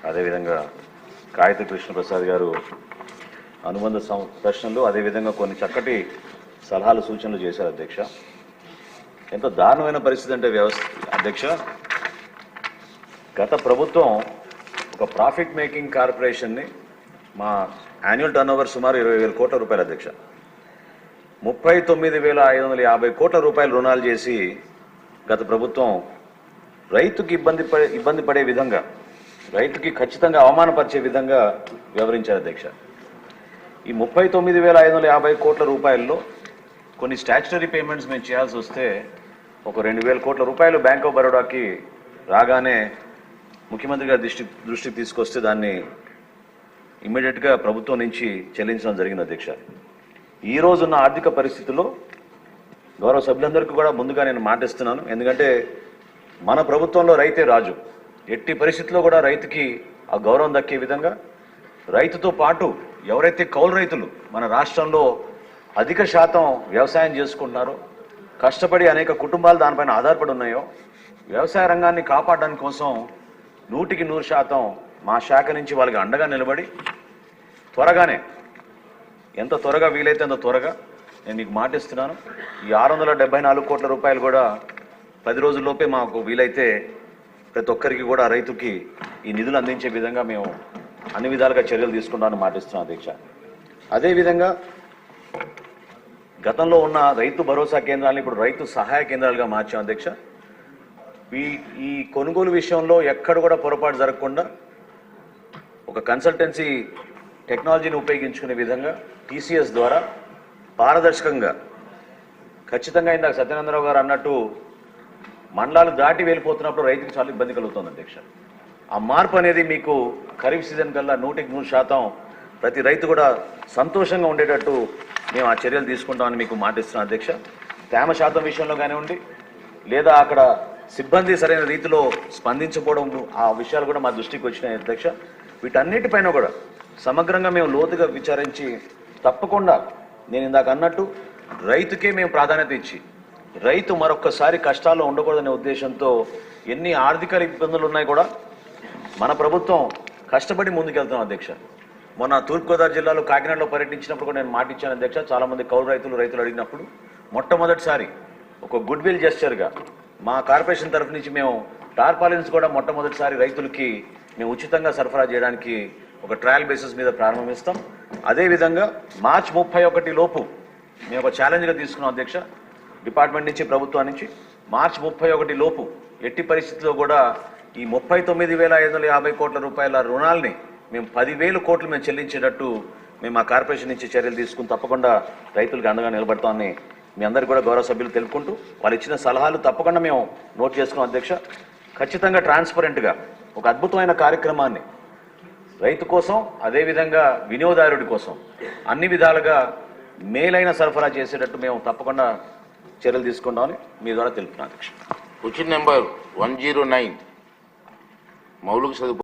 అదేవిధంగా కాగిత కృష్ణప్రసాద్ గారు అనుబంధ ప్రశ్నలు, అదేవిధంగా కొన్ని చక్కటి సలహాలు సూచనలు చేశారు అధ్యక్ష. ఎంత దారుణమైన పరిస్థితి అంటే అధ్యక్ష, గత ప్రభుత్వం ఒక ప్రాఫిట్ మేకింగ్ కార్పొరేషన్ని, మా యాన్యువల్ టర్నోవర్ సుమారు 20,000 కోట్ల రూపాయలు అధ్యక్ష, 39,550 కోట్ల రూపాయలు రుణాలు చేసి గత ప్రభుత్వం రైతుకి ఇబ్బంది పడే విధంగా, రైతుకి ఖచ్చితంగా అవమానపరిచే విధంగా వ్యవహరించారు అధ్యక్ష. ఈ 39,550 కోట్ల రూపాయల్లో కొన్ని స్టాచ్యుటరీ పేమెంట్స్ మేము చేయాల్సి వస్తే ఒక 2,000 కోట్ల రూపాయలు బ్యాంక్ ఆఫ్ బరోడాకి రాగానే ముఖ్యమంత్రి గారి దృష్టికి తీసుకొస్తే దాన్ని ఇమ్మీడియట్గా ప్రభుత్వం నుంచి చెల్లించడం జరిగింది అధ్యక్ష. ఈ రోజున్న ఆర్థిక పరిస్థితుల్లో గౌరవ సభ్యులందరికీ కూడా ముందుగా నేను మాటిస్తున్నాను. ఎందుకంటే మన ప్రభుత్వంలో రైతే రాజు. ఎట్టి పరిస్థితుల్లో కూడా రైతుకి ఆ గౌరవం దక్కే విధంగా, రైతుతో పాటు ఎవరైతే కౌలు రైతులు మన రాష్ట్రంలో అధిక శాతం వ్యవసాయం చేసుకుంటున్నారో, కష్టపడి అనేక కుటుంబాలు దానిపైన ఆధారపడి ఉన్నాయో, వ్యవసాయ రంగాన్ని కాపాడడానికి కోసం 100% మా శాఖ నుంచి వాళ్ళకి అండగా నిలబడి త్వరగానే, ఎంత త్వరగా వీలైతే అంత త్వరగా నేను మీకు మాటిస్తున్నాను, ఈ 674 కోట్ల రూపాయలు కూడా 10 రోజుల్లోపే మాకు వీలైతే ప్రతి ఒక్కరికి కూడా రైతుకి ఈ నిధులు అందించే విధంగా మేము అన్ని విధాలుగా చర్యలు తీసుకుంటామని మాటిస్తున్నాం అధ్యక్ష. అదేవిధంగా గతంలో ఉన్న రైతు భరోసా కేంద్రాలను ఇప్పుడు రైతు సహాయ కేంద్రాలుగా మార్చాం అధ్యక్ష. ఈ కొనుగోలు విషయంలో ఎక్కడ కూడా పొరపాటు జరగకుండా ఒక కన్సల్టెన్సీ టెక్నాలజీని ఉపయోగించుకునే విధంగా టీసీఎస్ ద్వారా పారదర్శకంగా, ఖచ్చితంగా ఇందాక సత్యనందరావు గారు అన్నట్టు మండలాలు దాటి వెళ్ళిపోతున్నప్పుడు రైతుకి చాలా ఇబ్బంది కలుగుతుంది అధ్యక్ష. ఆ మార్పు అనేది మీకు ఖరీఫ్ సీజన్ కల్లా 100% ప్రతి రైతు కూడా సంతోషంగా ఉండేటట్టు మేము ఆ చర్యలు తీసుకుంటామని మీకు మాటిస్తున్నాం అధ్యక్ష. తేమ శాతం విషయంలో కానివ్వండి, లేదా అక్కడ సిబ్బంది సరైన రీతిలో స్పందించకపోవడం, ఆ విషయాలు కూడా మా దృష్టికి వచ్చినాయి అధ్యక్ష. వీటన్నిటిపైన కూడా సమగ్రంగా మేము లోతుగా విచారించి తప్పకుండా నేను ఇందాక అన్నట్టు రైతుకే మేము ప్రాధాన్యత ఇచ్చి, రైతు మరొక్కసారి కష్టాల్లో ఉండకూడదనే ఉద్దేశంతో ఎన్ని ఆర్థిక ఇబ్బందులు ఉన్నాయి కూడా మన ప్రభుత్వం కష్టపడి ముందుకెళ్తున్నాం అధ్యక్ష. మొన్న తూర్పుగోదావరి జిల్లాలో కాకినాడలో పర్యటించినప్పుడు కూడా నేను మాటిచ్చాను అధ్యక్ష. చాలామంది కౌలు రైతులు అడిగినప్పుడు మొట్టమొదటిసారి ఒక గుడ్ విల్ జెస్చర్గా మా కార్పొరేషన్ తరఫు నుంచి మేము టార్పాలిన్స్ కూడా మొట్టమొదటిసారి రైతులకి మేము ఉచితంగా సరఫరా చేయడానికి ఒక ట్రయల్ బేసిస్ మీద ప్రారంభిస్తాం. అదేవిధంగా మార్చి 31 లోపు మేము ఒక ఛాలెంజ్గా తీసుకున్నాం అధ్యక్ష, డిపార్ట్మెంట్ నుంచి, ప్రభుత్వం నుంచి. మార్చి 31 లోపు ఎట్టి పరిస్థితుల్లో కూడా ఈ 39,550 కోట్ల రూపాయల రుణాలని మేము 10,000 కోట్లు మేము చెల్లించేటట్టు మేము ఆ కార్పొరేషన్ నుంచి చర్యలు తీసుకుని తప్పకుండా రైతులకు అండగా నిలబడతామని మీ అందరికీ కూడా గౌరవ సభ్యులు తెలుపుకుంటూ, వాళ్ళు ఇచ్చిన సలహాలు తప్పకుండా మేము నోట్ చేసుకున్నాం అధ్యక్ష. ఖచ్చితంగా ట్రాన్స్పరెంట్గా ఒక అద్భుతమైన కార్యక్రమాన్ని రైతు కోసం, అదేవిధంగా వినియోగదారుడి కోసం అన్ని విధాలుగా మేలైన సరఫరా చేసేటట్టు మేము తప్పకుండా చర్యలు తీసుకుంటామని మీ ద్వారా తెలుపుతున్నాను అధ్యక్ష. క్వశ్చన్ నెంబర్ 109 మౌలిక సదుపాయాలు